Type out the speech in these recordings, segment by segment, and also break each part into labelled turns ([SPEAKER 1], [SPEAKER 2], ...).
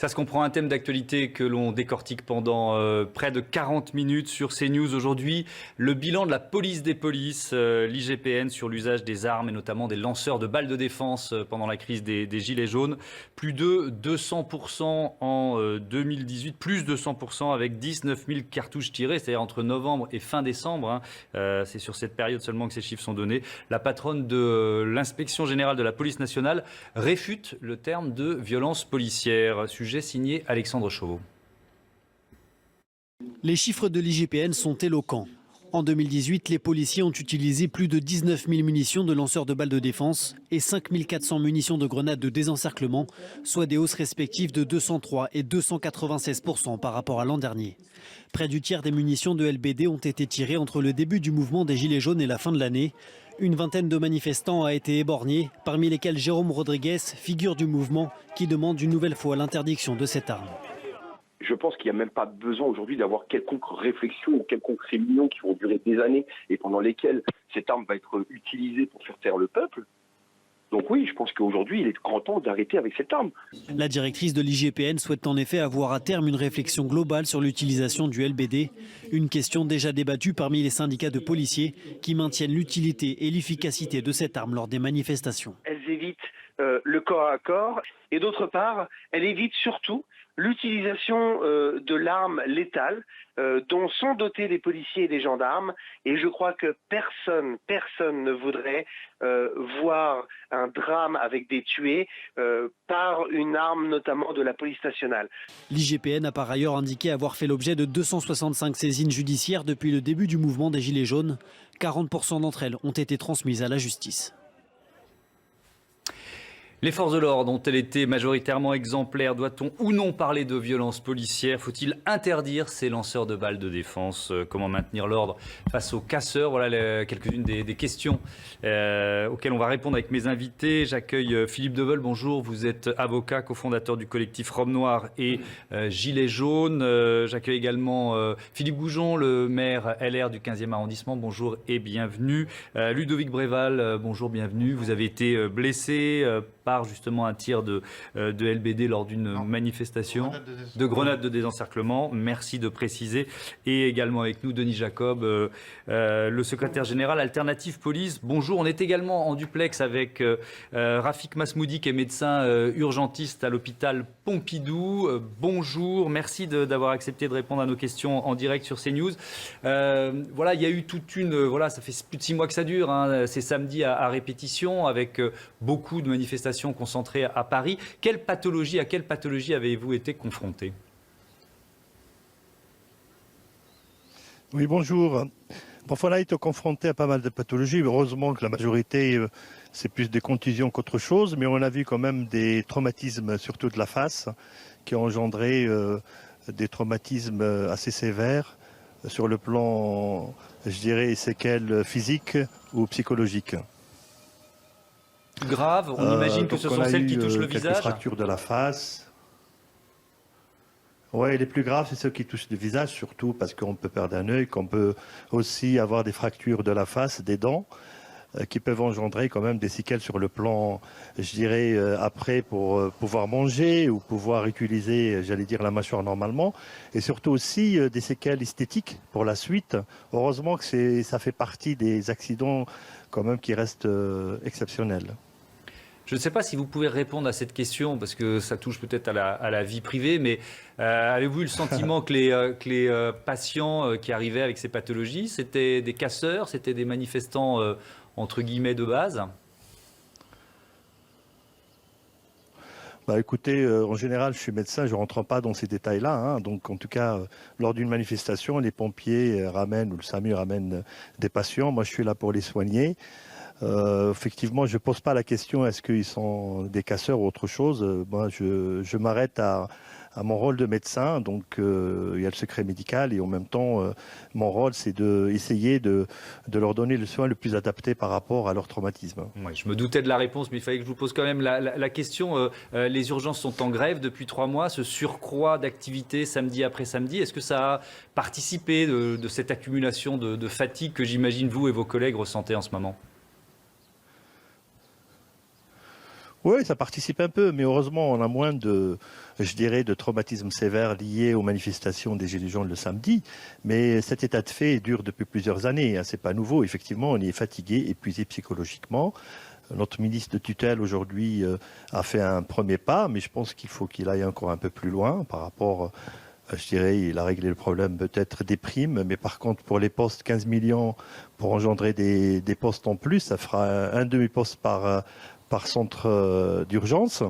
[SPEAKER 1] Ça se comprend, un thème d'actualité que l'on décortique pendant près de 40 minutes sur CNews aujourd'hui. Le bilan de la police des polices, l'IGPN, sur l'usage des armes et notamment des lanceurs de balles de défense pendant la crise des Gilets jaunes. Plus de 200% en 2018, plus de 100% avec 19 000 cartouches tirées, c'est-à-dire entre novembre et fin décembre. C'est sur cette période seulement que ces chiffres sont donnés. La patronne de l'inspection générale de la police nationale réfute le terme de violence policière. Sujet signé Alexandre Chauveau.
[SPEAKER 2] Les chiffres de l'IGPN sont éloquents. En 2018, les policiers ont utilisé plus de 19 000 munitions de lanceurs de balles de défense et 5 400 munitions de grenades de désencerclement, soit des hausses respectives de 203 et 296% par rapport à l'an dernier. Près du tiers des munitions de LBD ont été tirées entre le début du mouvement des Gilets jaunes et la fin de l'année. Une vingtaine de manifestants a été éborgnée, parmi lesquels Jérôme Rodriguez, figure du mouvement, qui demande une nouvelle fois l'interdiction de cette arme.
[SPEAKER 3] Je pense qu'il n'y a même pas besoin aujourd'hui d'avoir quelconque réflexion ou quelconque réunion qui vont durer des années et pendant lesquelles cette arme va être utilisée pour faire taire le peuple. Donc oui, je pense qu'aujourd'hui, il est grand temps d'arrêter avec cette arme.
[SPEAKER 2] La directrice de l'IGPN souhaite en effet avoir à terme une réflexion globale sur l'utilisation du LBD, une question déjà débattue parmi les syndicats de policiers qui maintiennent l'utilité et l'efficacité de cette arme lors des manifestations.
[SPEAKER 4] Elles évitent le corps à corps et d'autre part, elles évitent surtout l'utilisation de l'arme létale dont sont dotés les policiers et les gendarmes. Et je crois que personne ne voudrait voir un drame avec des tués par une arme notamment de la police nationale.
[SPEAKER 2] L'IGPN a par ailleurs indiqué avoir fait l'objet de 265 saisines judiciaires depuis le début du mouvement des Gilets jaunes. 40% d'entre elles ont été transmises à la justice.
[SPEAKER 1] Les forces de l'ordre ont-elles été majoritairement exemplaires? Doit-on ou non parler de violence policière? Faut-il interdire ces lanceurs de balles de défense? Comment maintenir l'ordre face aux casseurs? Voilà quelques-unes des questions auxquelles on va répondre avec mes invités. J'accueille Philippe Deveul, bonjour. Vous êtes avocat, cofondateur du collectif Robe Noire et Gilets jaunes. J'accueille également Philippe Goujon, le maire LR du 15e arrondissement. Bonjour et bienvenue. Ludovic Bréval, bonjour, bienvenue. Vous avez été blessé par justement un tir de LBD lors d'une manifestation de grenade de désencerclement. Merci de préciser. Et également avec nous Denis Jacob, le secrétaire général Alternative Police. Bonjour, on est également en duplex avec Rafik Masmoudi qui est médecin urgentiste à l'hôpital Pompidou. Bonjour, merci d'avoir accepté de répondre à nos questions en direct sur CNews. Voilà, il y a eu toute une... Voilà, ça fait plus de 6 mois que ça dure. C'est samedi à répétition avec beaucoup de manifestations concentrées à Paris. À quelle pathologie avez-vous été confronté?
[SPEAKER 5] Oui, bonjour. Parfois, on a été confronté à pas mal de pathologies. Heureusement que la majorité, c'est plus des contusions qu'autre chose, mais on a vu quand même des traumatismes, surtout de la face, qui ont engendré des traumatismes assez sévères sur le plan, je dirais, séquelles physiques ou psychologiques.
[SPEAKER 1] Grave, on imagine que ce sont celles qui touchent le visage.
[SPEAKER 5] Quelques fractures de la face. Oui, les plus graves, c'est ceux qui touchent le visage, surtout parce qu'on peut perdre un œil, qu'on peut aussi avoir des fractures de la face, des dents, qui peuvent engendrer quand même des séquelles sur le plan, je dirais, après pour pouvoir manger ou pouvoir utiliser, j'allais dire, la mâchoire normalement. Et surtout aussi des séquelles esthétiques pour la suite. Heureusement que ça fait partie des accidents quand même qui restent exceptionnels.
[SPEAKER 1] Je ne sais pas si vous pouvez répondre à cette question, parce que ça touche peut-être à la vie privée, mais avez-vous eu le sentiment que les patients qui arrivaient avec ces pathologies, c'était des casseurs, c'était des manifestants entre guillemets de base?
[SPEAKER 5] Bah écoutez, en général, je suis médecin, je ne rentre pas dans ces détails-là. Donc, en tout cas, lors d'une manifestation, les pompiers ramènent, ou le SAMU ramène des patients. Moi, je suis là pour les soigner. Effectivement, je ne pose pas la question est-ce qu'ils sont des casseurs ou autre chose. Moi, je m'arrête à mon rôle de médecin. Donc, il y a le secret médical et en même temps, mon rôle, c'est d'essayer de leur donner le soin le plus adapté par rapport à leur traumatisme.
[SPEAKER 1] Oui, je me doutais de la réponse, mais il fallait que je vous pose quand même la question. Les urgences sont en grève depuis 3 mois. Ce surcroît d'activité samedi après samedi, est-ce que ça a participé de cette accumulation de fatigue que j'imagine vous et vos collègues ressentez en ce moment?
[SPEAKER 5] Oui, ça participe un peu, mais heureusement, on a moins de, je dirais, de traumatismes sévères liés aux manifestations des Gilets jaunes le samedi. Mais cet état de fait dure depuis plusieurs années. Hein, c'est pas nouveau. Effectivement, on est fatigué, épuisé psychologiquement. Notre ministre de tutelle aujourd'hui a fait un premier pas, mais je pense qu'il faut qu'il aille encore un peu plus loin par rapport. Je dirais, il a réglé le problème peut-être des primes, mais par contre, pour les postes, 15 millions pour engendrer des postes en plus, ça fera un demi-poste par centre d'urgence.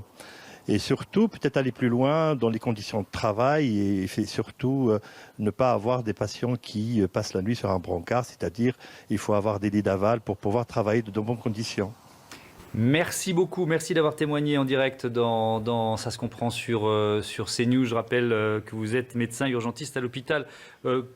[SPEAKER 5] Et surtout, peut-être aller plus loin dans les conditions de travail et surtout ne pas avoir des patients qui passent la nuit sur un brancard, c'est-à-dire il faut avoir des lits d'aval pour pouvoir travailler de bonnes conditions.
[SPEAKER 1] Merci beaucoup, merci d'avoir témoigné en direct dans Ça se comprend sur CNews. Je rappelle que vous êtes médecin urgentiste à l'hôpital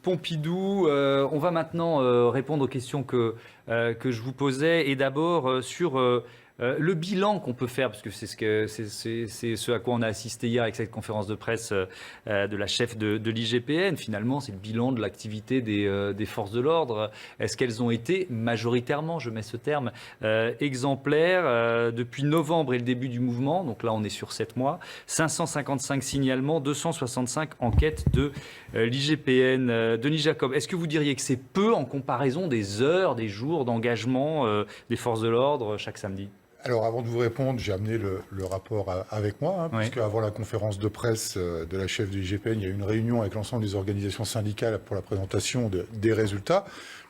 [SPEAKER 1] Pompidou. On va maintenant répondre aux questions que je vous posais et d'abord sur le bilan qu'on peut faire, parce que c'est ce à quoi on a assisté hier avec cette conférence de presse de la chef de l'IGPN. Finalement, c'est le bilan de l'activité des forces de l'ordre. Est-ce qu'elles ont été majoritairement, je mets ce terme, exemplaires depuis novembre et le début du mouvement? Donc là, on est sur 7 mois. 555 signalements, 265 enquêtes de l'IGPN. Denis Jacob, est-ce que vous diriez que c'est peu en comparaison des heures, des jours d'engagement des forces de l'ordre chaque samedi?
[SPEAKER 6] Alors, avant de vous répondre, j'ai amené le rapport avec moi,
[SPEAKER 1] Oui.
[SPEAKER 6] puisque avant la conférence de presse de la chef de l'IGPN, il y a eu une réunion avec l'ensemble des organisations syndicales pour la présentation des résultats.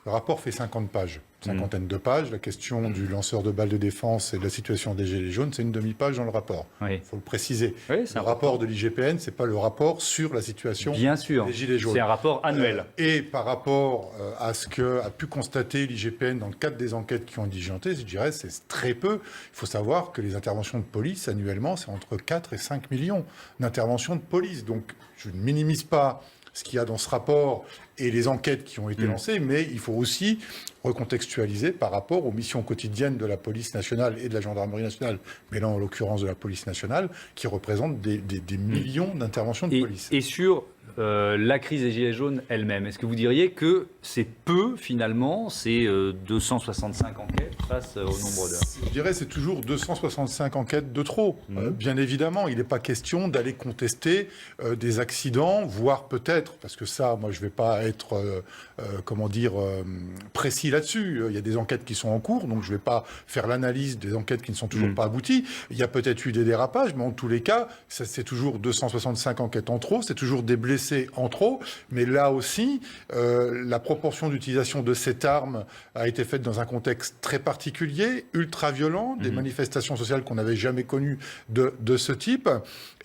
[SPEAKER 6] Le rapport fait 50 pages, cinquantaine de pages. La question du lanceur de balles de défense et de la situation des Gilets jaunes, c'est une demi-page dans le rapport. Il faut le préciser.
[SPEAKER 1] Oui,
[SPEAKER 6] le rapport de l'IGPN, c'est pas le rapport sur la situation
[SPEAKER 1] Bien sûr,
[SPEAKER 6] des Gilets jaunes.
[SPEAKER 1] C'est un rapport annuel.
[SPEAKER 6] Et par rapport à ce qu'a pu constater l'IGPN dans le cadre des enquêtes qui ont diligenté, je dirais c'est très peu. Il faut savoir que les interventions de police annuellement, c'est entre 4 et 5 millions d'interventions de police. Donc je ne minimise pas ce qu'il y a dans ce rapport et les enquêtes qui ont été lancées, mais il faut aussi recontextualiser par rapport aux missions quotidiennes de la police nationale et de la gendarmerie nationale, mais là en l'occurrence de la police nationale, qui représentent des millions d'interventions de police.
[SPEAKER 1] Et sur la crise des Gilets jaunes elle-même, est-ce que vous diriez que c'est peu finalement, c'est 265 enquêtes face au nombre d'heures?
[SPEAKER 6] Je dirais que c'est toujours 265 enquêtes de trop. Bien évidemment, il n'est pas question d'aller contester des accidents, voire peut-être, parce que ça, moi je ne vais pas être, précis là-dessus. Il y a des enquêtes qui sont en cours, donc je ne vais pas faire l'analyse des enquêtes qui ne sont toujours pas abouties. Il y a peut-être eu des dérapages, mais en tous les cas, c'est toujours 265 enquêtes en trop, c'est toujours des blessés en trop, mais là aussi, la proportion d'utilisation de cette arme a été faite dans un contexte très particulier, ultra violent, des manifestations sociales qu'on n'avait jamais connues de ce type.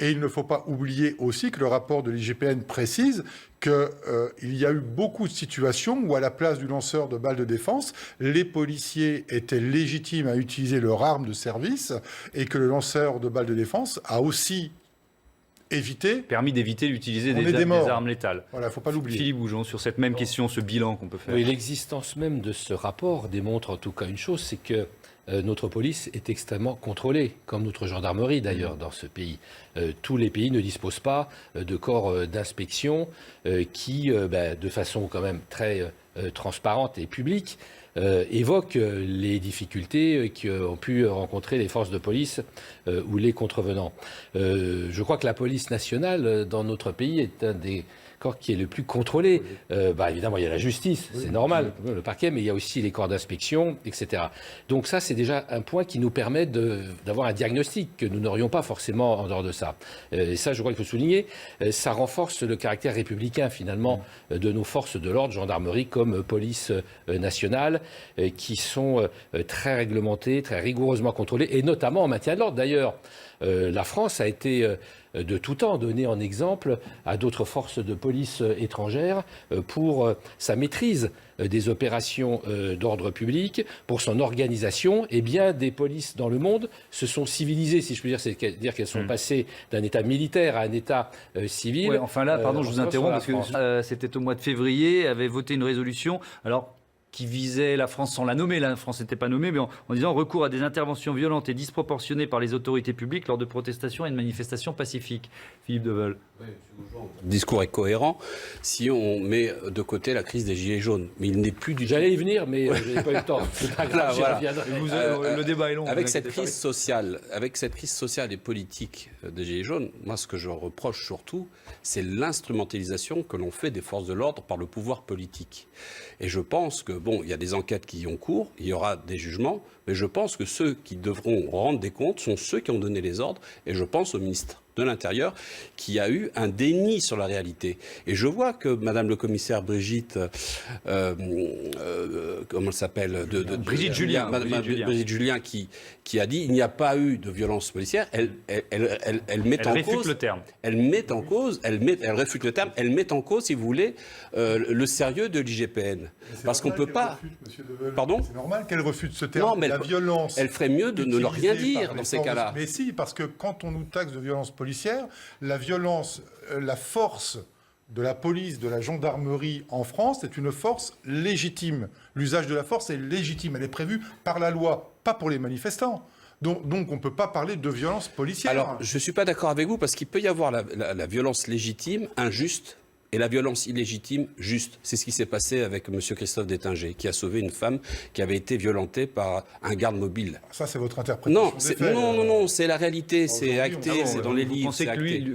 [SPEAKER 6] Et il ne faut pas oublier aussi que le rapport de l'IGPN précise qu'il y a eu beaucoup de situations où, à la place du lanceur de balles de défense, les policiers étaient légitimes à utiliser leur arme de service et que le lanceur de balles de défense a aussi
[SPEAKER 1] permis d'éviter d'utiliser des armes létales.
[SPEAKER 6] Voilà, il ne faut pas l'oublier.
[SPEAKER 1] Philippe Goujon, sur cette même question, ce bilan qu'on peut faire.
[SPEAKER 7] Oui, l'existence même de ce rapport démontre en tout cas une chose, c'est que notre police est extrêmement contrôlée, comme notre gendarmerie d'ailleurs dans ce pays. Tous les pays ne disposent pas de corps d'inspection qui, de façon quand même très transparente et publique, évoque les difficultés qu'ont pu rencontrer les forces de police ou les contrevenants. Je crois que la police nationale dans notre pays est un des corps qui est le plus contrôlé. Évidemment, il y a la justice, c'est normal, le parquet, mais il y a aussi les corps d'inspection, etc. Donc ça, c'est déjà un point qui nous permet d'avoir un diagnostic que nous n'aurions pas forcément en dehors de ça. Et ça, je crois qu'il faut souligner, ça renforce le caractère républicain, finalement, de nos forces de l'ordre, gendarmerie comme police nationale, qui sont très réglementées, très rigoureusement contrôlées, et notamment en maintien de l'ordre. D'ailleurs, la France a été de tout temps donné en exemple à d'autres forces de police étrangères pour sa maîtrise des opérations d'ordre public, pour son organisation. Et bien des polices dans le monde se sont civilisées, si je peux dire, c'est-à-dire qu'elles sont passées d'un état militaire à un état civil.
[SPEAKER 1] Ouais, enfin là, pardon, je vous interromps, parce que c'était au mois de février, avait voté une résolution. Alors, qui visait la France sans la nommer. La France n'était pas nommée, mais en disant recours à des interventions violentes et disproportionnées par les autorités publiques lors de protestations et de manifestations pacifiques. Philippe Deveul.
[SPEAKER 8] Le discours est cohérent si on met de côté la crise des Gilets jaunes. Mais il n'est plus du tout.
[SPEAKER 7] J'allais y venir, mais je n'ai pas eu le temps. C'est pas grave, j'y reviendrai.
[SPEAKER 1] Le débat est long.
[SPEAKER 8] Avec cette crise sociale et politique des Gilets jaunes, moi ce que je reproche surtout, c'est l'instrumentalisation que l'on fait des forces de l'ordre par le pouvoir politique. Et je pense que, bon, il y a des enquêtes qui ont cours, il y aura des jugements, mais je pense que ceux qui devront rendre des comptes sont ceux qui ont donné les ordres, et je pense au ministre de l'Intérieur, qui a eu un déni sur la réalité. Et je vois que Madame le commissaire Brigitte, comment elle s'appelle,
[SPEAKER 1] Brigitte Julien,
[SPEAKER 8] Brigitte Julien, qui a dit il n'y a pas eu de violence policière. Elle met en cause
[SPEAKER 1] le terme.
[SPEAKER 8] Elle réfute le terme. Elle met en cause, si vous voulez, le sérieux de l'IGPN. Parce qu'on peut pas. Pardon ?
[SPEAKER 6] C'est normal qu'elle refute ce terme.
[SPEAKER 8] Non, mais
[SPEAKER 6] la violence.
[SPEAKER 8] Elle ferait mieux de ne rien dire dans ces cas-là.
[SPEAKER 6] Mais si, parce que quand on nous taxe de violence policière, la violence, la force de la police, de la gendarmerie en France est une force légitime. L'usage de la force est légitime. Elle est prévue par la loi, pas pour les manifestants. Donc on ne peut pas parler de violence policière.
[SPEAKER 8] Alors, je ne suis pas d'accord avec vous, parce qu'il peut y avoir la violence légitime, injuste, et la violence illégitime, juste. C'est ce qui s'est passé avec M. Christophe Détinger, qui a sauvé une femme qui avait été violentée par un garde mobile.
[SPEAKER 6] Ça, c'est votre interprétation des faits.
[SPEAKER 8] Non, c'est la réalité, c'est acté, c'est dans les livres.
[SPEAKER 1] Vous pensez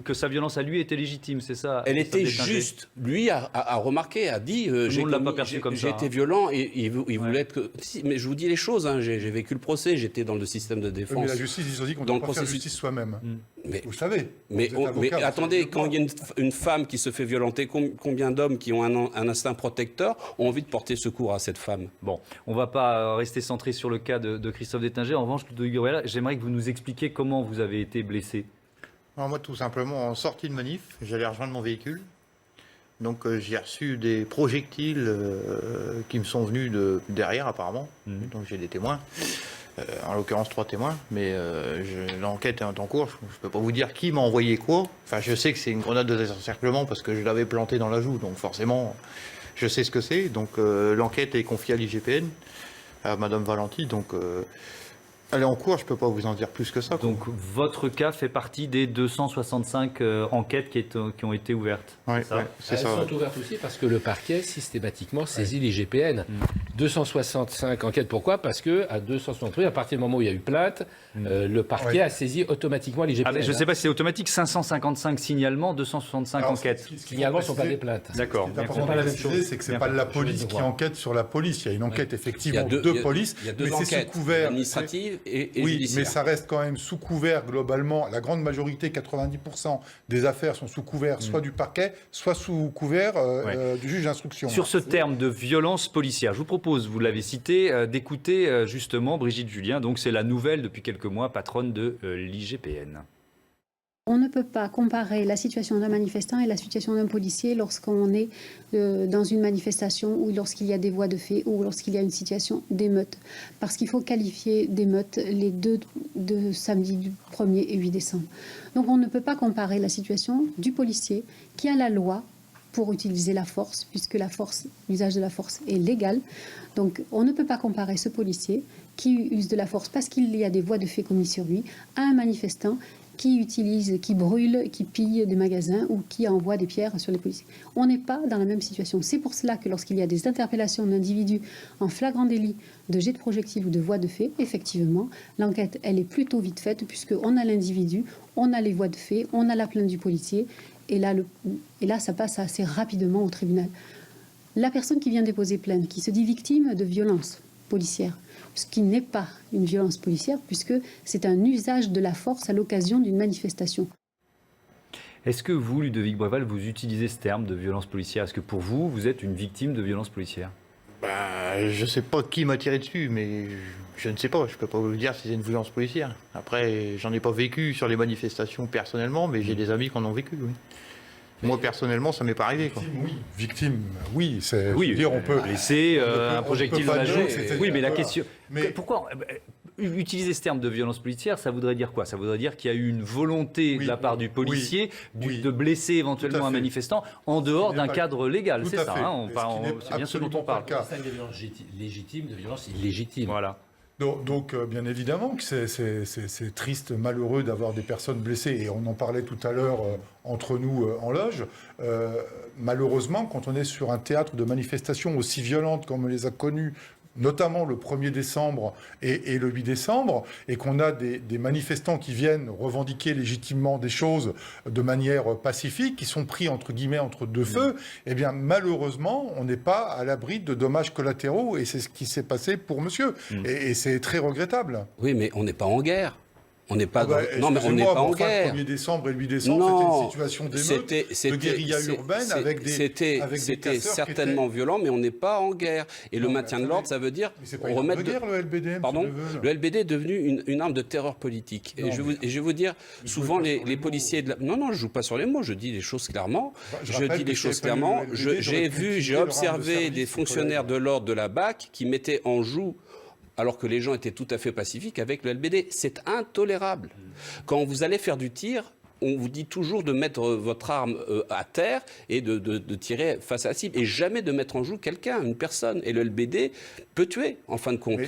[SPEAKER 1] que sa violence à lui était légitime, c'est ça?
[SPEAKER 8] Elle était juste. Lui a remarqué, a dit j'ai été violent et il voulait être. Mais je vous dis les choses, hein, j'ai vécu le procès, j'étais dans le système de défense.
[SPEAKER 6] Mais la justice, ils ont dit qu'on ne doit pas faire justice soi-même.
[SPEAKER 8] Mais,
[SPEAKER 6] vous savez.
[SPEAKER 8] Mais attendez, quand il y a une femme qui se fait violenter, combien d'hommes qui ont un instinct protecteur ont envie de porter secours à cette femme?
[SPEAKER 1] Bon, on ne va pas rester centré sur le cas de Christophe Détinger. En revanche, Ludovic Gabriel, j'aimerais que vous nous expliquiez comment vous avez été blessé.
[SPEAKER 9] Alors moi, tout simplement, en sortie de manif, j'allais rejoindre mon véhicule. Donc j'ai reçu des projectiles qui me sont venus de derrière, apparemment. Donc j'ai des témoins. En l'occurrence 3 témoins, mais l'enquête est en cours. Je ne peux pas vous dire qui m'a envoyé quoi. Enfin, je sais que c'est une grenade de désencerclement parce que je l'avais plantée dans la joue, donc forcément, je sais ce que c'est. Donc l'enquête est confiée à l'IGPN, à Madame Valenti. Donc elle est en cours. Je ne peux pas vous en dire plus que ça.
[SPEAKER 1] Donc votre cas fait partie des 265 enquêtes qui ont été ouvertes.
[SPEAKER 9] Oui,
[SPEAKER 7] c'est ça. Elles sont ouvertes aussi parce que le parquet systématiquement saisit l'IGPN. 265 enquêtes, pourquoi? Parce qu'à 263, à partir du moment où il y a eu plainte, le parquet a saisi automatiquement l'IGPN.
[SPEAKER 1] Je ne sais pas si c'est automatique, 555 signalements, 265 enquêtes.
[SPEAKER 7] Les signalements ne sont pas des plaintes.
[SPEAKER 1] D'accord.
[SPEAKER 6] Ce qui est important de préciser, c'est que ce n'est pas la police qui enquête sur la police. Il y a une enquête effectivement de police,
[SPEAKER 8] il y a deux
[SPEAKER 6] mais c'est
[SPEAKER 8] enquêtes,
[SPEAKER 6] sous couvert
[SPEAKER 8] administratives et
[SPEAKER 6] oui,
[SPEAKER 8] judiciaires.
[SPEAKER 6] Mais ça reste quand même sous couvert globalement. La grande majorité, 90% des affaires sont sous couvert soit du parquet, soit sous couvert du juge d'instruction.
[SPEAKER 1] Sur ce terme de violence policière, je vous propose, vous l'avez cité, d'écouter justement Brigitte Julien. Donc c'est la nouvelle depuis quelques mois, patronne de l'IGPN.
[SPEAKER 10] On ne peut pas comparer la situation d'un manifestant et la situation d'un policier lorsqu'on est dans une manifestation ou lorsqu'il y a des voies de fait ou lorsqu'il y a une situation d'émeute. Parce qu'il faut qualifier d'émeute les deux de samedi du 1er et 8 décembre. Donc on ne peut pas comparer la situation du policier qui a la loi pour utiliser la force, puisque l'usage de la force est légal. Donc on ne peut pas comparer ce policier qui use de la force parce qu'il y a des voies de fait commises sur lui à un manifestant qui utilise, qui brûle, qui pille des magasins ou qui envoie des pierres sur les policiers. On n'est pas dans la même situation. C'est pour cela que lorsqu'il y a des interpellations d'individus en flagrant délit de jet de projectiles ou de voies de fait, effectivement, l'enquête, elle est plutôt vite faite puisqu'on a l'individu, on a les voies de fait, on a la plainte du policier et là, ça passe assez rapidement au tribunal. La personne qui vient déposer plainte, qui se dit victime de violence policière, ce qui n'est pas une violence policière puisque c'est un usage de la force à l'occasion d'une manifestation.
[SPEAKER 1] Est-ce que vous, Ludovic Breval, vous utilisez ce terme de violence policière? Est-ce que pour vous, vous êtes une victime de violence policière?
[SPEAKER 9] Je ne sais pas qui m'a tiré dessus, mais je ne sais pas. Je ne peux pas vous dire si c'est une violence policière. Après, j'en ai pas vécu sur les manifestations personnellement, mais j'ai des amis qui en ont vécu, oui. Moi, personnellement, ça m'est pas arrivé.
[SPEAKER 6] Victime, oui.
[SPEAKER 1] Oui,
[SPEAKER 6] dire, on peut
[SPEAKER 1] blessé, un projectile dans la joue. Oui, mais la question...
[SPEAKER 6] Mais
[SPEAKER 1] pourquoi utiliser ce terme de violence policière, ça voudrait dire quoi? Ça voudrait dire qu'il y a eu une volonté de la part du policier de blesser éventuellement un manifestant en dehors d'un cadre légal. C'est ça, hein, c'est bien ce dont on parle.
[SPEAKER 7] C'est de violence légitime, de violence illégitime.
[SPEAKER 1] Voilà.
[SPEAKER 6] Donc, bien évidemment que c'est triste, malheureux d'avoir des personnes blessées. Et on en parlait tout à l'heure entre nous en loge. Malheureusement, quand on est sur un théâtre de manifestations aussi violentes comme on les a connues, notamment le 1er décembre et le 8 décembre, et qu'on a des manifestants qui viennent revendiquer légitimement des choses de manière pacifique, qui sont pris entre guillemets entre deux feux, eh bien malheureusement, on n'est pas à l'abri de dommages collatéraux, et c'est ce qui s'est passé pour monsieur. Et c'est très regrettable.
[SPEAKER 8] Oui, mais on n'est pas en guerre. On n'est pas non, mais on n'est pas en guerre.
[SPEAKER 6] Le 1er décembre et le 8 décembre, c'était une situation d'émeute, de guérilla urbaine avec des
[SPEAKER 8] C'était certainement violent, mais on n'est pas en guerre. Et le maintien de l'ordre, ça veut dire
[SPEAKER 6] remettre de guerre, le LBD.
[SPEAKER 8] Pardon, le LBD est devenu une arme de terreur politique. Et je vais vous dire, souvent les policiers non, je joue pas sur les mots, je dis les choses clairement. Je dis les choses clairement. J'ai observé des fonctionnaires de l'ordre de la BAC qui mettaient en joue, alors que les gens étaient tout à fait pacifiques avec le LBD. C'est intolérable. Quand vous allez faire du tir, on vous dit toujours de mettre votre arme à terre et de tirer face à la cible, et jamais de mettre en joue quelqu'un, une personne. Et le LBD peut tuer, en fin de compte.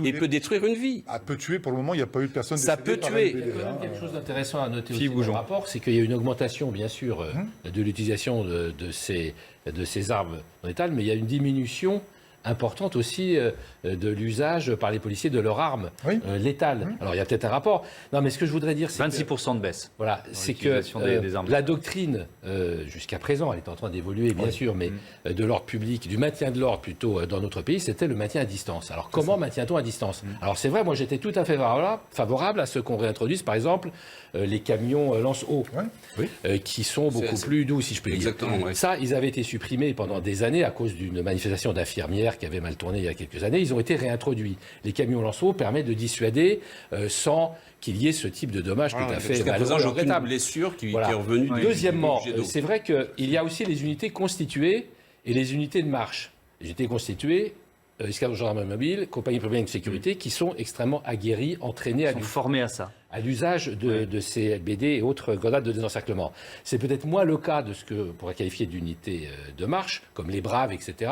[SPEAKER 8] Et peut détruire une vie.
[SPEAKER 6] Peut tuer, pour le moment, il n'y a pas eu de personne
[SPEAKER 8] Ça peut tuer.
[SPEAKER 7] Il y a quand même quelque chose d'intéressant à noter aussi dans le rapport, c'est qu'il y a une augmentation, bien sûr, de l'utilisation de ces armes létales, mais il y a une diminution importante aussi de l'usage par les policiers de leurs armes létales. Alors il y a peut-être un rapport. Non, mais ce que je voudrais dire, c'est
[SPEAKER 1] 26% de baisse.
[SPEAKER 7] Voilà, c'est que
[SPEAKER 1] des armes.
[SPEAKER 7] La doctrine, jusqu'à présent, elle est en train d'évoluer, bien sûr, mais de l'ordre public, du maintien de l'ordre plutôt dans notre pays, c'était le maintien à distance. Alors comment maintient-on à distance? Alors c'est vrai, moi j'étais tout à fait favorable à ce qu'on réintroduise, par exemple, les camions lance-eau, qui sont beaucoup plus doux, si je peux dire.
[SPEAKER 8] Exactement.
[SPEAKER 7] Ça, ils avaient été supprimés pendant des années à cause d'une manifestation d'infirmières qui avait mal tourné il y a quelques années. Ils ont été réintroduits. Les camions lance-eau permettent de dissuader sans qu'il y ait ce type de dommages tout à fait
[SPEAKER 8] malheureux. J'ai aucune blessure qui est revenue.
[SPEAKER 7] Deuxièmement, c'est vrai qu'il y a aussi les unités constituées et les unités de marche. Les unités constituées, escadron gendarmerie mobile, compagnie privée de sécurité, qui sont extrêmement aguerris, entraînés
[SPEAKER 1] formés à ça.
[SPEAKER 7] À l'usage de ces LBD et autres grenades de désencerclement. C'est peut-être moins le cas de ce que pourrait qualifier d'unités de marche, comme les Braves, etc.,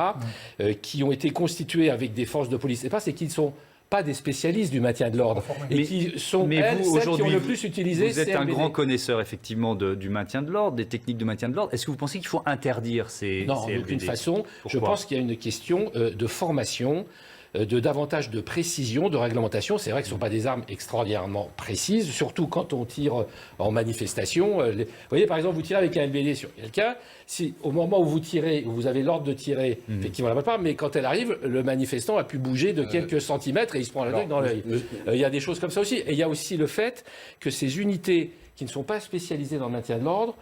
[SPEAKER 7] qui ont été constituées avec des forces de police. C'est qu'ils ne sont pas des spécialistes du maintien de l'ordre, et qui sont celles qui ont le plus utilisé.
[SPEAKER 1] Vous êtes un grand connaisseur effectivement du maintien de l'ordre, des techniques de maintien de l'ordre. Est-ce que vous pensez qu'il faut interdire ces
[SPEAKER 7] Non,
[SPEAKER 1] LBD?
[SPEAKER 7] d'aucune façon. Je pense qu'il y a une question de formation, de davantage de précision, de réglementation. C'est vrai que ce ne sont pas des armes extraordinairement précises, surtout quand on tire en manifestation. Vous voyez, par exemple, vous tirez avec un LBD sur quelqu'un, si au moment où vous tirez, où vous avez l'ordre de tirer, effectivement, la pas, mais quand elle arrive, le manifestant a pu bouger de quelques centimètres et il se prend la tête dans l'œil. Il y a des choses comme ça aussi. Et il y a aussi le fait que ces unités qui ne sont pas spécialisées dans le maintien de l'ordre,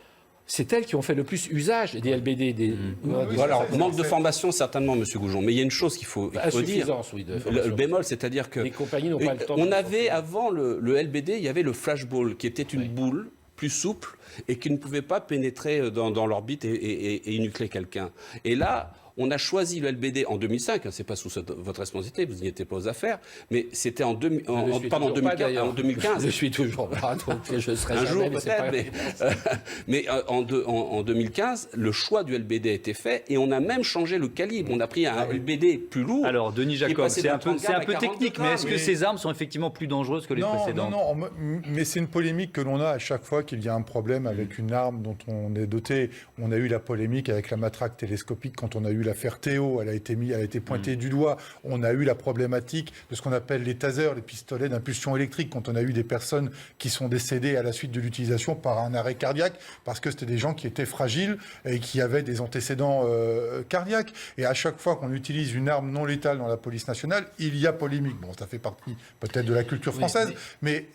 [SPEAKER 7] c'est elles qui ont fait le plus usage des LBD.
[SPEAKER 8] Alors, manque de formation, certainement, M. Goujon. Mais il y a une chose qu'il faut dire.
[SPEAKER 7] Insuffisance, oui, de formation.
[SPEAKER 8] Le bémol, c'est-à-dire que...
[SPEAKER 7] Les compagnies n'ont pas le temps.
[SPEAKER 8] On avait, avant le LBD, il y avait le flashball, qui était une boule plus souple et qui ne pouvait pas pénétrer dans l'orbite et nucléer quelqu'un. Et là... On a choisi le LBD en 2005, c'est pas sous votre responsabilité, vous n'y étiez pas aux affaires, mais c'était en 2015.
[SPEAKER 7] Je suis toujours pas, donc je serai
[SPEAKER 8] un
[SPEAKER 7] jamais,
[SPEAKER 8] jour peut-être, mais en 2015, le choix du LBD a été fait et on a même changé le calibre. On a pris un LBD plus lourd.
[SPEAKER 1] Alors, Denis Jacob, c'est un peu technique, mais est-ce que ces armes sont effectivement plus dangereuses que les précédentes?
[SPEAKER 6] Non, mais c'est une polémique que l'on a à chaque fois qu'il y a un problème avec une arme dont on est doté. On a eu la polémique avec la matraque télescopique quand on a eu l'affaire Théo, elle a été pointée du doigt. On a eu la problématique de ce qu'on appelle les tasers, les pistolets d'impulsion électrique, quand on a eu des personnes qui sont décédées à la suite de l'utilisation par un arrêt cardiaque, parce que c'était des gens qui étaient fragiles et qui avaient des antécédents cardiaques. Et à chaque fois qu'on utilise une arme non létale dans la police nationale, il y a polémique. Bon, ça fait partie peut-être de la culture française, mais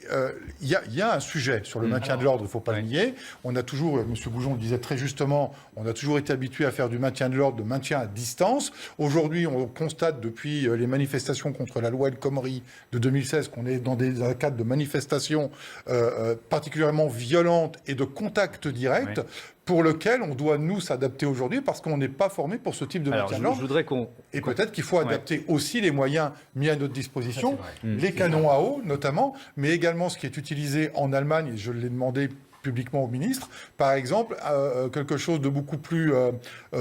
[SPEAKER 6] il y a un sujet sur le maintien de l'ordre, il ne faut pas le nier. On a toujours, M. Goujon le disait très justement, on a toujours été habitué à faire du maintien de l'ordre, de maintien chacun à distance. Aujourd'hui, on constate depuis les manifestations contre la loi El Khomri de 2016 qu'on est dans un cadre de manifestations particulièrement violentes et de contact direct. Pour lequel on doit, nous, s'adapter aujourd'hui parce qu'on n'est pas formé pour ce type de maintien de l'ordre. Et peut-être qu'il faut adapter aussi les moyens mis à notre disposition, les canons à eau notamment, mais également ce qui est utilisé en Allemagne, et je l'ai demandé publiquement au ministre, par exemple, quelque chose de beaucoup plus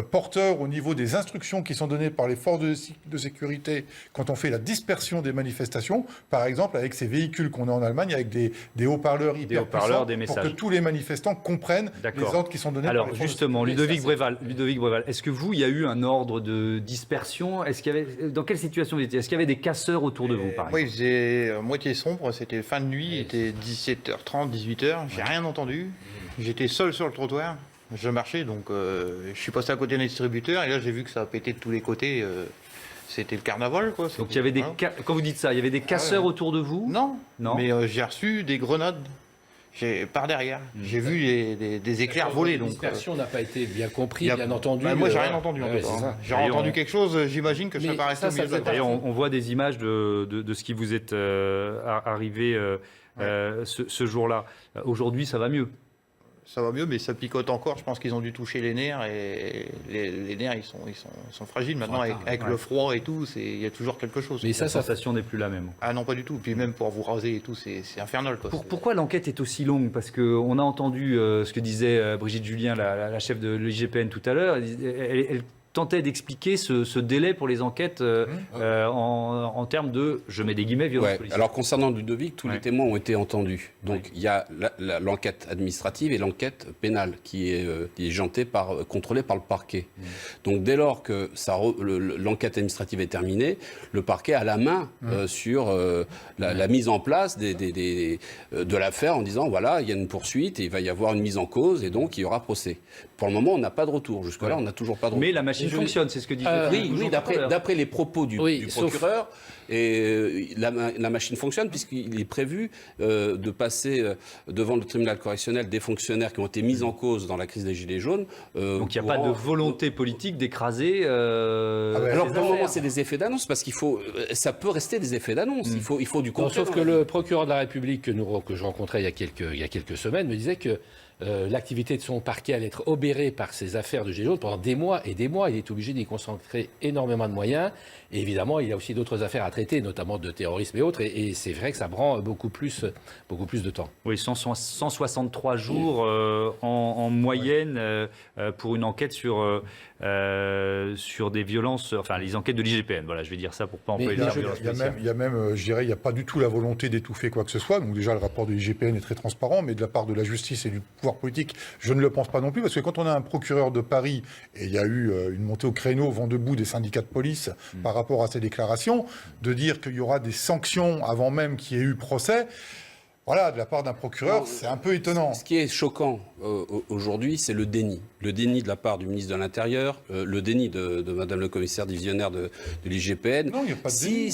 [SPEAKER 6] porteur au niveau des instructions qui sont données par les forces de sécurité quand on fait la dispersion des manifestations, par exemple avec ces véhicules qu'on a en Allemagne, avec des haut-parleurs hyper puissants, pour que tous les manifestants comprennent les ordres qui sont donnés par les forces de sécurité.
[SPEAKER 1] Alors justement, Ludovic Bréval, est-ce que vous, il y a eu un ordre de dispersion? Dans quelle situation vous étiez? Est-ce qu'il y avait des casseurs autour de vous, par exemple?
[SPEAKER 9] Oui, il faisait moitié sombre, c'était fin de nuit, il était 17h30, 18h, j'ai rien entendu. J'étais seul sur le trottoir, je marchais, donc je suis passé à côté d'un distributeur et là j'ai vu que ça a pété de tous les côtés. C'était le carnaval, quoi.
[SPEAKER 1] Donc il y avait quand vous dites ça, il y avait des casseurs autour de vous?
[SPEAKER 9] Non, mais j'ai reçu des grenades par derrière. J'ai vu des éclairs voler.
[SPEAKER 7] La dispersion n'a pas été bien compris, bien entendu.
[SPEAKER 9] Moi j'ai rien entendu. J'ai entendu quelque chose, j'imagine que ça paraissait au milieu de la
[SPEAKER 1] D'ailleurs, on voit des images de ce qui vous est arrivé ce jour-là. Aujourd'hui, ça va mieux.
[SPEAKER 9] Ça va mieux, mais ça picote encore. Je pense qu'ils ont dû toucher les nerfs et les nerfs, ils sont fragiles maintenant avec le froid et tout. Il y a toujours quelque chose.
[SPEAKER 1] Mais la sensation n'est plus la même.
[SPEAKER 9] Ah non, pas du tout. Puis même pour vous raser et tout, c'est infernal, quoi.
[SPEAKER 1] Pourquoi l'enquête est aussi longue? Parce qu'on a entendu ce que disait Brigitte Julien, la chef de l'IGPN tout à l'heure. Elle tentait d'expliquer ce délai pour les enquêtes en termes de, je mets des guillemets, violence policière.
[SPEAKER 8] Alors concernant Ludovic, tous les témoins ont été entendus. Donc il y a l'enquête administrative et l'enquête pénale qui est diligentée contrôlée par le parquet. Donc dès lors que l'enquête administrative est terminée, le parquet a la main sur la mise en place de l'affaire en disant voilà, il y a une poursuite et il va y avoir une mise en cause et donc il y aura procès. Pour le moment, on n'a pas de retour. Jusque-là, on n'a toujours pas de retour.
[SPEAKER 1] Mais la machine fonctionne, c'est ce que disait.
[SPEAKER 8] Oui, d'après les propos du procureur, et la machine fonctionne puisqu'il est prévu de passer devant le tribunal correctionnel des fonctionnaires qui ont été mis en cause dans la crise des Gilets jaunes.
[SPEAKER 1] Donc il n'y a pas de volonté politique d'écraser.
[SPEAKER 8] Alors pour le moment, c'est des effets d'annonce parce ça peut rester des effets d'annonce. Il faut du concret.
[SPEAKER 7] Sauf que le procureur de la République que je rencontrais il y a quelques semaines me disait que l'activité de son parquet allait être obérée par ces affaires de Gilets jaunes pendant des mois et des mois. Il est obligé d'y consacrer énormément de moyens. Et évidemment, il y a aussi d'autres affaires à traiter, notamment de terrorisme et autres. Et c'est vrai que ça prend beaucoup plus de temps.
[SPEAKER 1] Oui, 163 jours en moyenne pour une enquête sur des violences, enfin les enquêtes de l'IGPN. Voilà, je vais dire ça pour pas employer le terme violence policière.
[SPEAKER 6] Il y a même, je dirais, il n'y a pas du tout la volonté d'étouffer quoi que ce soit. Donc déjà, le rapport de l'IGPN est très transparent, mais de la part de la justice et du pouvoir politique, je ne le pense pas non plus, parce que quand on a un procureur de Paris, et il y a eu une montée au créneau, vent debout des syndicats de police par rapport à ces déclarations, de dire qu'il y aura des sanctions avant même qu'il y ait eu procès, voilà, de la part d'un procureur, c'est un peu étonnant.
[SPEAKER 8] Ce qui est choquant aujourd'hui, c'est le déni. Le déni de la part du ministre de l'Intérieur, le déni de Madame le commissaire divisionnaire de l'IGPN.
[SPEAKER 6] Non, il n'y a pas de déni.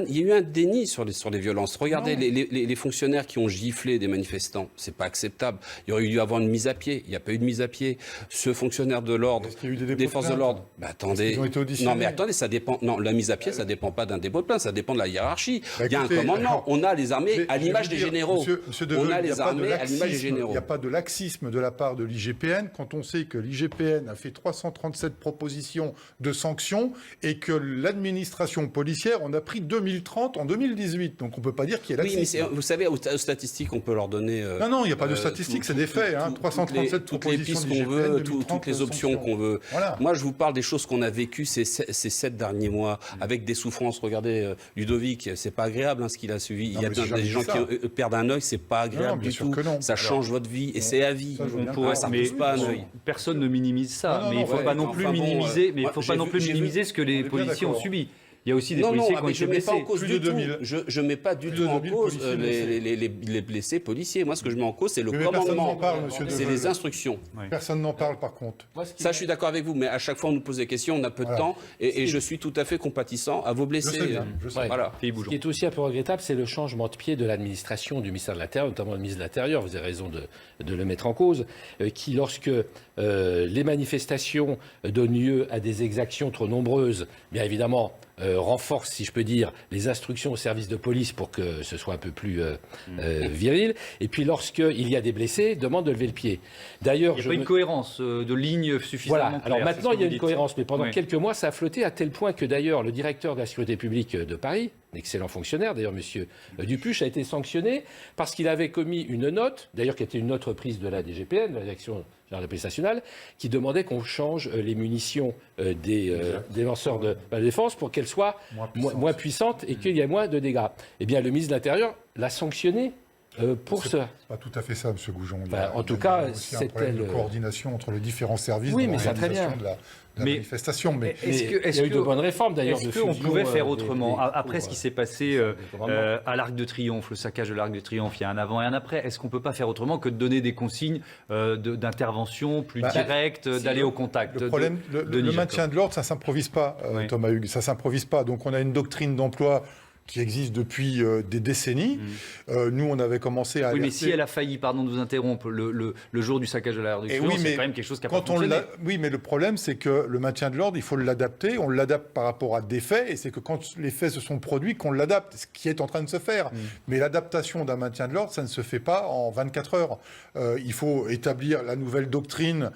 [SPEAKER 8] Il y a eu un déni sur les violences. Regardez les fonctionnaires qui ont giflé des manifestants. C'est pas acceptable. Il y aurait dû avoir une mise à pied. Il n'y a pas eu de mise à pied. Ce fonctionnaire de l'ordre, des forces de l'ordre. Attendez.
[SPEAKER 6] Ils ont été auditionnés.
[SPEAKER 8] Non, mais attendez, ça dépend. Non, la mise à pied, ça dépend pas d'un dépôt de plainte. Ça dépend de la hiérarchie. Il y a un commandement. On a les armées à l'image des généraux. On a les armées à l'image des généraux.
[SPEAKER 6] Il n'y a pas de laxisme de la part de l'IGPN quand on sait que l'IGPN a fait 337 propositions de sanctions et que l'administration policière en a pris 2030 en 2018. Donc on ne peut pas dire qu'il y a laxisme.
[SPEAKER 8] Oui, mais vous savez, aux statistiques, on peut leur donner...
[SPEAKER 6] non, il n'y a pas de statistiques, c'est des faits. 337
[SPEAKER 8] toutes les pistes qu'on veut, toutes les options qu'on veut. Voilà. Moi, je vous parle des choses qu'on a vécues ces 7 derniers mois, avec des souffrances. Regardez, Ludovic, c'est pas agréable ce qu'il a suivi. Il y a des gens qui perdent un œil, c'est pas agréable du tout. Ça change votre vie et c'est à vie. Ça ne pousse pas un œil.
[SPEAKER 1] Personne ne minimise ça, mais il ne faut pas non plus minimiser ce que les policiers ont subi. Il y a aussi des
[SPEAKER 8] Non,
[SPEAKER 1] policiers
[SPEAKER 8] non,
[SPEAKER 1] qui ont
[SPEAKER 8] mais
[SPEAKER 1] été
[SPEAKER 8] je ne mets pas en
[SPEAKER 1] blessés.
[SPEAKER 8] cause
[SPEAKER 6] Plus
[SPEAKER 8] du
[SPEAKER 6] de
[SPEAKER 8] tout.
[SPEAKER 6] 2000.
[SPEAKER 8] Je ne mets pas du
[SPEAKER 6] Plus de
[SPEAKER 8] tout en
[SPEAKER 6] 2000
[SPEAKER 8] cause
[SPEAKER 6] policiers
[SPEAKER 8] les blessés policiers. Moi, ce que je mets en cause, c'est le
[SPEAKER 6] Mais personne
[SPEAKER 8] commandement.
[SPEAKER 6] n'en parle, monsieur
[SPEAKER 8] C'est
[SPEAKER 6] Deveul.
[SPEAKER 8] les instructions.
[SPEAKER 6] Personne n'en parle, par contre.
[SPEAKER 8] Ça, je suis d'accord avec vous, mais à chaque fois, on nous pose des questions, on a peu de
[SPEAKER 6] Voilà.
[SPEAKER 8] temps, et je suis tout à fait compatissant à vos
[SPEAKER 6] Je
[SPEAKER 8] blessés.
[SPEAKER 6] sais bien, je sais.
[SPEAKER 7] Ouais.
[SPEAKER 8] Voilà.
[SPEAKER 1] Philippe
[SPEAKER 7] Ce
[SPEAKER 1] Bougeon.
[SPEAKER 7] qui est aussi un peu regrettable, c'est le changement de pied de l'administration du ministère de l'Intérieur, notamment le ministre de l'Intérieur, vous avez raison de le mettre en cause, qui, lorsque les manifestations donnent lieu à des exactions trop nombreuses, bien évidemment, renforce, si je peux dire, les instructions au service de police pour que ce soit un peu plus viril. Et puis, lorsqu'il y a des blessés, demande de lever le pied. D'ailleurs,
[SPEAKER 1] Il n'y a pas une cohérence de ligne suffisamment
[SPEAKER 7] voilà.
[SPEAKER 1] claire.
[SPEAKER 7] Alors
[SPEAKER 1] c'est
[SPEAKER 7] maintenant,
[SPEAKER 1] ce que
[SPEAKER 7] il y a
[SPEAKER 1] vous
[SPEAKER 7] une
[SPEAKER 1] dites.
[SPEAKER 7] cohérence, mais pendant
[SPEAKER 1] Oui.
[SPEAKER 7] quelques mois, ça a flotté à tel point que d'ailleurs, le directeur de la sécurité publique de Paris, excellent fonctionnaire, d'ailleurs, monsieur Dupuche, a été sanctionné parce qu'il avait commis une note, d'ailleurs qui était une note reprise de la DGPN, de la Direction générale de la police nationale, qui demandait qu'on change les munitions des lanceurs de défense pour qu'elles soient moins puissantes et qu'il y ait moins de dégâts. Eh bien, le ministre de l'Intérieur l'a sanctionné pour ça.
[SPEAKER 6] C'est pas tout à fait ça, M. Goujon.
[SPEAKER 7] Enfin, en tout cas,
[SPEAKER 6] il y a aussi un
[SPEAKER 7] c'était
[SPEAKER 6] problème de
[SPEAKER 7] le-
[SPEAKER 6] coordination entre les différents services
[SPEAKER 7] Oui,
[SPEAKER 6] dans
[SPEAKER 7] mais ça, très bien.
[SPEAKER 6] l'organisation de la
[SPEAKER 1] Mais-
[SPEAKER 6] manifestation. Mais
[SPEAKER 1] Est-ce que-
[SPEAKER 7] il y a eu de bonnes réformes, d'ailleurs.
[SPEAKER 1] Est-ce
[SPEAKER 7] de
[SPEAKER 1] qu'on
[SPEAKER 7] fusion,
[SPEAKER 1] pouvait faire
[SPEAKER 7] des-
[SPEAKER 1] autrement
[SPEAKER 7] des-
[SPEAKER 1] après ce qui s'est passé à l'Arc de Triomphe, le saccage de l'Arc de Triomphe, il y a un avant et un après. Est-ce qu'on peut pas faire autrement que de donner des consignes d'intervention plus directes, d'aller au contact?
[SPEAKER 6] Le problème, le maintien de l'ordre, ça s'improvise pas,
[SPEAKER 1] Oui.
[SPEAKER 6] Thomas Hugues. Ça s'improvise pas. Donc on a une doctrine d'emploi qui existe depuis des décennies. Nous, on avait commencé à
[SPEAKER 1] Oui, mais
[SPEAKER 6] alerter-
[SPEAKER 1] si elle a failli, pardon de vous interrompre, le jour du saccage de l'Arc de
[SPEAKER 6] Et
[SPEAKER 1] Triomphe,
[SPEAKER 6] oui,
[SPEAKER 1] c'est
[SPEAKER 6] mais
[SPEAKER 1] quand même quelque chose qui a pas
[SPEAKER 6] quand on
[SPEAKER 1] fonctionné.
[SPEAKER 6] oui, mais le problème, c'est que le maintien de l'ordre, il faut l'adapter. On l'adapte par rapport à des faits, et c'est que quand les faits se sont produits, qu'on l'adapte, ce qui est en train de se faire. Mais l'adaptation d'un maintien de l'ordre, ça ne se fait pas en 24 heures. Il faut établir la nouvelle doctrine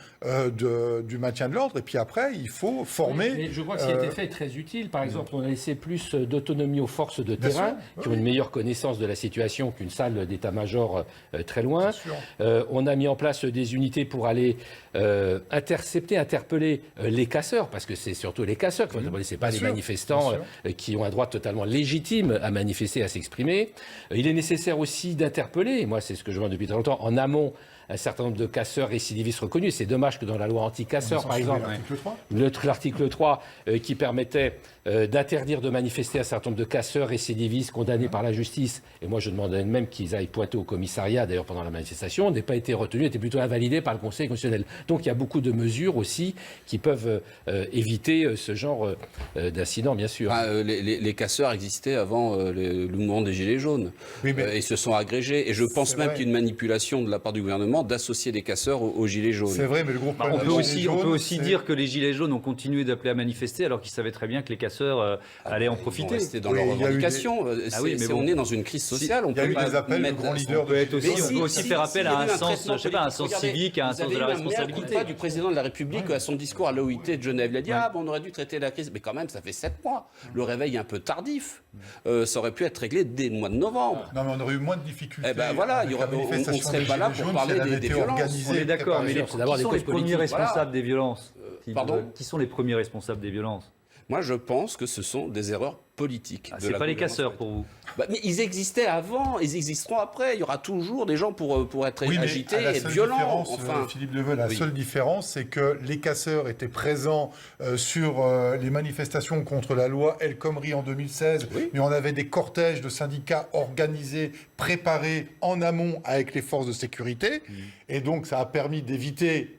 [SPEAKER 6] du maintien de l'ordre, et puis après, il faut former.
[SPEAKER 7] Mais je crois que ce qui a été fait est très utile. Par exemple, on a laissé plus d'autonomie aux forces de
[SPEAKER 6] Bien
[SPEAKER 7] terrain,
[SPEAKER 6] sûr,
[SPEAKER 7] qui ont une meilleure connaissance de la situation qu'une salle d'état-major très loin.
[SPEAKER 6] sûr.
[SPEAKER 7] On a mis en place des unités pour aller interpeller les casseurs, parce que c'est surtout les casseurs qu'il faut interpeller, c'est pas
[SPEAKER 6] Bien
[SPEAKER 7] les
[SPEAKER 6] sûr,
[SPEAKER 7] manifestants
[SPEAKER 6] bien
[SPEAKER 7] qui ont un droit totalement légitime à manifester, à s'exprimer. Il est nécessaire aussi d'interpeller, moi c'est ce que je vois depuis très longtemps, en amont, un certain nombre de casseurs récidivistes reconnus. C'est dommage que dans la loi anti-casseurs, par exemple,
[SPEAKER 6] L'article 3.
[SPEAKER 7] l'article 3 qui permettait d'interdire de manifester un certain nombre de casseurs récidivistes condamnés par la justice, et moi je demandais même qu'ils aillent pointer au commissariat, d'ailleurs pendant la manifestation, n'ait pas été retenu, était plutôt invalidé par le Conseil constitutionnel. Donc il y a beaucoup de mesures aussi qui peuvent éviter ce genre d'incident, bien sûr.
[SPEAKER 8] Les casseurs existaient avant le mouvement des Gilets jaunes.
[SPEAKER 6] Oui, mais-
[SPEAKER 8] Ils se sont agrégés. Et je pense
[SPEAKER 6] C'est
[SPEAKER 8] même
[SPEAKER 6] vrai.
[SPEAKER 8] qu'il y a une manipulation de la part du gouvernement d'associer les casseurs aux Gilets jaunes.
[SPEAKER 6] C'est vrai, mais le gros
[SPEAKER 1] On
[SPEAKER 6] problème
[SPEAKER 1] peut
[SPEAKER 6] des
[SPEAKER 1] aussi,
[SPEAKER 6] Gilets
[SPEAKER 1] on peut
[SPEAKER 6] jaunes,
[SPEAKER 1] aussi
[SPEAKER 6] c'est-
[SPEAKER 1] dire que les Gilets jaunes ont continué d'appeler à manifester alors qu'ils savaient très bien que les casseurs allaient en
[SPEAKER 8] Ils vont
[SPEAKER 1] profiter.
[SPEAKER 8] rester dans
[SPEAKER 6] Oui,
[SPEAKER 8] leurs
[SPEAKER 6] il y a eu des-
[SPEAKER 8] revendications.
[SPEAKER 1] Ah oui, mais bon.
[SPEAKER 8] On est dans une crise sociale.
[SPEAKER 6] Il y a eu des appels de grands leaders
[SPEAKER 1] On peut, être aussi,
[SPEAKER 8] Mais
[SPEAKER 1] on
[SPEAKER 8] si,
[SPEAKER 1] peut aussi
[SPEAKER 8] si,
[SPEAKER 1] faire
[SPEAKER 8] si,
[SPEAKER 1] appel
[SPEAKER 8] il y a
[SPEAKER 1] à
[SPEAKER 8] eu
[SPEAKER 1] un
[SPEAKER 8] un
[SPEAKER 1] sens,
[SPEAKER 8] traitement
[SPEAKER 1] je sais pas, un sens
[SPEAKER 8] politique.
[SPEAKER 1] civique, à un sens de la responsabilité.
[SPEAKER 8] Du président de la République à son discours à l'OIT de Genève, il a dit on aurait dû traiter la crise, mais quand même ça fait 7 mois. Le réveil est un peu tardif. Ça aurait pu être réglé dès le mois de novembre.
[SPEAKER 6] Non, mais on aurait eu moins de difficultés.
[SPEAKER 8] Eh ben voilà,
[SPEAKER 6] avec
[SPEAKER 8] il y aurait-
[SPEAKER 6] la manifestation
[SPEAKER 8] on serait
[SPEAKER 6] des
[SPEAKER 8] pas là
[SPEAKER 6] Gilets
[SPEAKER 8] pour
[SPEAKER 6] jaunes
[SPEAKER 8] parler
[SPEAKER 6] si elle avait
[SPEAKER 8] des
[SPEAKER 6] été
[SPEAKER 8] violences.
[SPEAKER 6] organisée,
[SPEAKER 1] On est d'accord, mais
[SPEAKER 6] préparée.
[SPEAKER 7] c'est d'abord
[SPEAKER 1] qui
[SPEAKER 7] des
[SPEAKER 1] sont les
[SPEAKER 7] causes
[SPEAKER 1] premiers
[SPEAKER 7] politiques.
[SPEAKER 1] responsables
[SPEAKER 8] Voilà.
[SPEAKER 1] des violences
[SPEAKER 8] Pardon
[SPEAKER 1] Qui sont les premiers responsables des violences?
[SPEAKER 8] Moi, je pense que ce sont des erreurs politiques.
[SPEAKER 1] C'est pas les casseurs pour vous?
[SPEAKER 8] Mais ils existaient avant, ils existeront après. Il y aura toujours des gens pour être
[SPEAKER 6] Oui, mais
[SPEAKER 8] agités
[SPEAKER 6] à la
[SPEAKER 8] et
[SPEAKER 6] seule
[SPEAKER 8] violents.
[SPEAKER 6] différence,
[SPEAKER 8] Enfin,
[SPEAKER 6] Philippe Deveul, la
[SPEAKER 8] Oui.
[SPEAKER 6] seule différence, c'est que les casseurs étaient présents sur les manifestations contre la loi El Khomri en 2016,
[SPEAKER 8] Oui.
[SPEAKER 6] mais on avait des cortèges de syndicats organisés, préparés en amont avec les forces de sécurité, et donc ça a permis d'éviter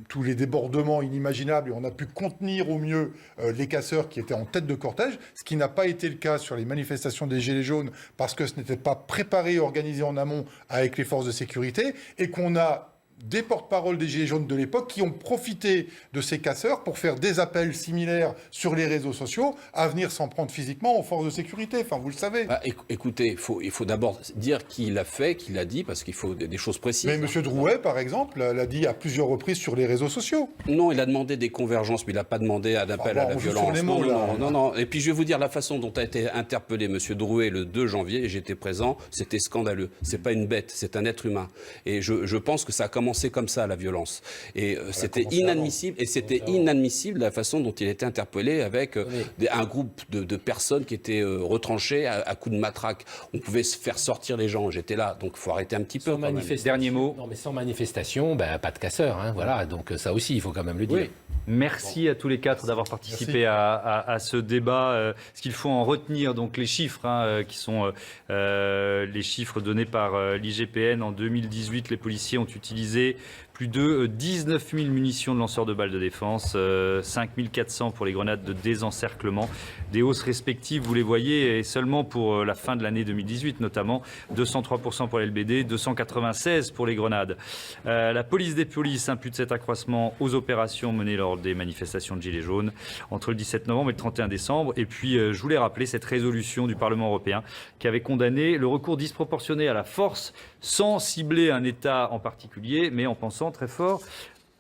[SPEAKER 6] tous les débordements inimaginables, et on a pu contenir au mieux les casseurs qui étaient en tête de cortège, ce qui n'a pas été le cas sur les manifestations des Gilets jaunes, parce que ce n'était pas préparé et organisé en amont avec les forces de sécurité, et qu'on a des porte-paroles des Gilets jaunes de l'époque qui ont profité de ces casseurs pour faire des appels similaires sur les réseaux sociaux à venir s'en prendre physiquement aux forces de sécurité. Enfin, vous le savez.
[SPEAKER 8] écoutez, il faut d'abord dire qui l'a fait, qui l'a dit, parce qu'il faut des choses précises.
[SPEAKER 6] Mais M. Drouet, par exemple, l'a dit à plusieurs reprises sur les réseaux sociaux.
[SPEAKER 8] Non, il a demandé des convergences, mais il n'a pas demandé un appel à la
[SPEAKER 6] on joue sur
[SPEAKER 8] violence.
[SPEAKER 6] les mots, là.
[SPEAKER 8] Non. Et puis je vais vous dire la façon dont a été interpellé M. Drouet le 2 janvier, et j'étais présent, c'était scandaleux. C'est pas une bête, c'est un être humain. Et je pense que ça a commencé comme ça, la violence. Et c'était
[SPEAKER 6] commencé
[SPEAKER 8] inadmissible. Et c'était inadmissible la façon dont il était interpellé avec un groupe de personnes qui étaient retranchées à coups de matraque. On pouvait se faire sortir les gens. J'étais là, donc il faut arrêter un petit peu.
[SPEAKER 7] Sans
[SPEAKER 8] quand même.
[SPEAKER 7] manifestation.
[SPEAKER 1] Dernier mot.
[SPEAKER 7] Non, mais sans manifestation, pas de casseurs. Voilà, donc ça aussi, il faut quand même le dire.
[SPEAKER 8] Oui.
[SPEAKER 1] Merci à tous les quatre d'avoir participé à ce débat. Ce qu'il faut en retenir, donc les chiffres, qui sont les chiffres donnés par l'IGPN. En 2018, les policiers ont utilisé plus de 19 000 munitions de lanceurs de balles de défense, 5 400 pour les grenades de désencerclement. Des hausses respectives, vous les voyez, et seulement pour la fin de l'année 2018, notamment 203% pour l'LBD, 296 pour les grenades. La police des polices impute cet accroissement aux opérations menées lors des manifestations de Gilets jaunes entre le 17 novembre et le 31 décembre. Et puis, je voulais rappeler cette résolution du Parlement européen qui avait condamné le recours disproportionné à la force sans cibler un État en particulier, mais en pensant très fort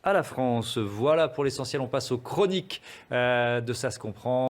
[SPEAKER 1] à la France. Voilà pour l'essentiel, on passe aux chroniques de Ça se comprend.